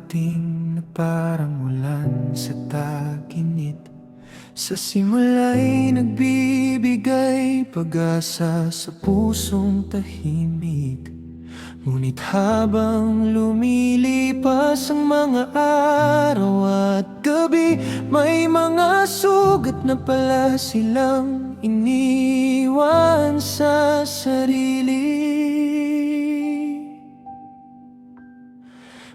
dumarating na parang ulan sa tag-init. Sa simula'y nagbibigay pag-asa sa pusong tahimik. Ngunit habang lumilipas ang mga araw at gabi, may mga sugat na pala silang iniwan sa sarili.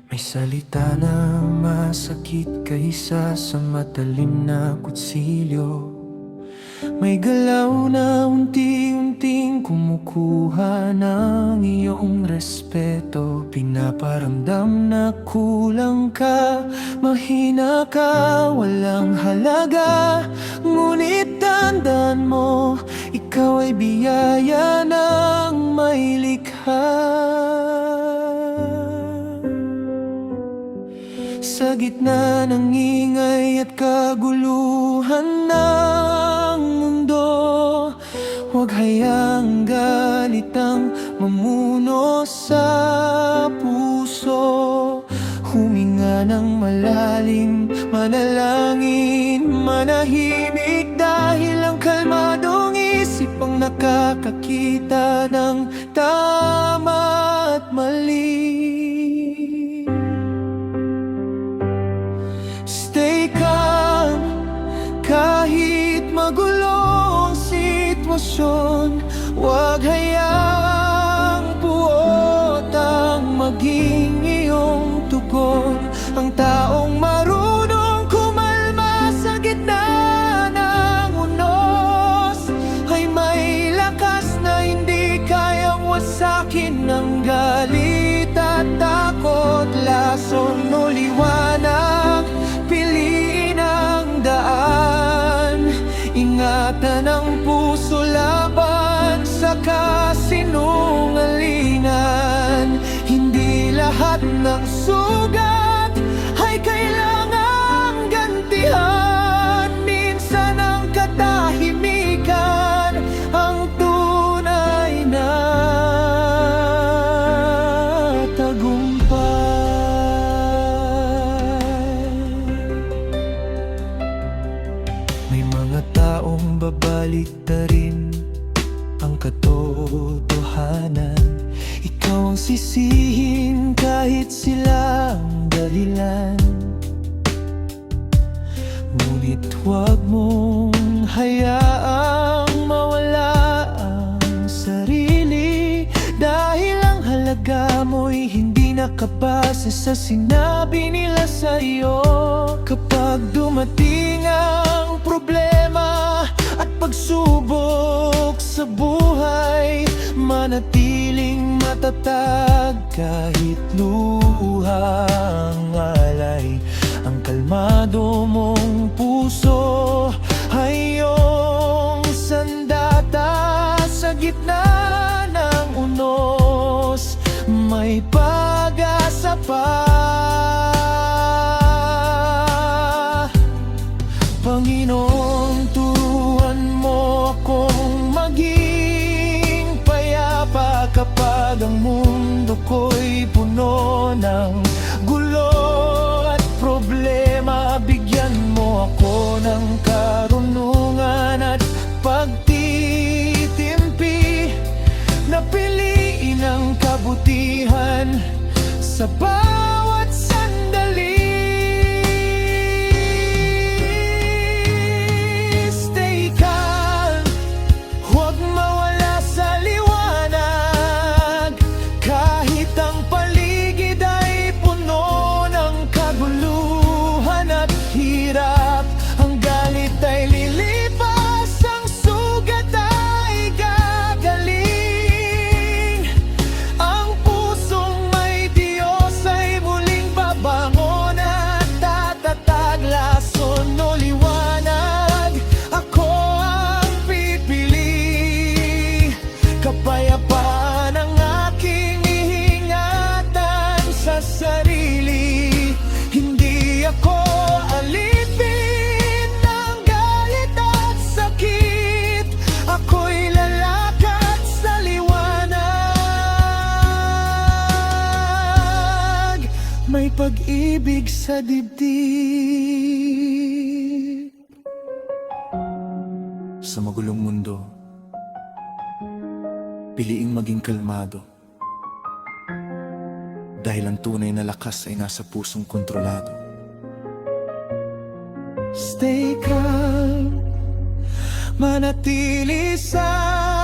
May salita na masakit kaysa sa matalim na kutsilyo. May galaw na unti-unting kumukuha ng iyong respeto. Pinaparamdam na kulang ka, mahina ka, walang halaga. Ngunit tandaan mo, ikaw ay biyaya ng may likha. Sa gitna ng ingay at kaguluhan ng mundo, huwag hayaang galit ang mamuno sa puso. Huminga ng malalim, manalangin, manahimik, dahil ang kalmadong isip ang nakakakita ng tama at mali. Stay calm, kahit magulo ang sitwasyon. Huwag hayaang buot ang maging iyong tugon. Ang taong marunong kumalma sa gitna ng unos ay may lakas na hindi kayang wasakin ng galit at takot. Lason o liwanag, piliin ang daan. Ingatan ang puso laban sa kasinungalingan. Hindi lahat ng sugat ay kailangang gantihan. Minsan ang katahimikan ang tunay na tagumpay. May mga taong babaliktarin ang katotohanan. Ikaw ang sisihin kahit sila ang dahilan. Ngunit huwag mong hayaang mawala ang sarili, dahil ang halaga mo'y hindi nakabase sa sinabi nila sa'yo. Kapag dumating ang problema at pagsubok sa buhay, manatiling matatag kahit luhang alay. Ang kalmado mong puso ay iyong sandata. Sa gitna ng unos, may pag-asa pa. Panginoon, turuan mo akong maging payapa kapag ang mundo ko'y puno ng gulo at problema. Bigyan mo ako ng karunungan at pagtitimpi, na piliin ang kabutihan sa bawat sandali. Stay calm, huwag mawala sa liwanag. Kahit ang paligid ay puno ng kaguluhan at hirap, ang galit ay lilipas, ang sugat ay gagaling. Ang pusong may Diyos ay pag-ibig sa dibdib. Sa magulong mundo, piliing maging kalmado. Dahil ang tunay na lakas ay nasa pusong kontrolado. Stay calm, manatili sa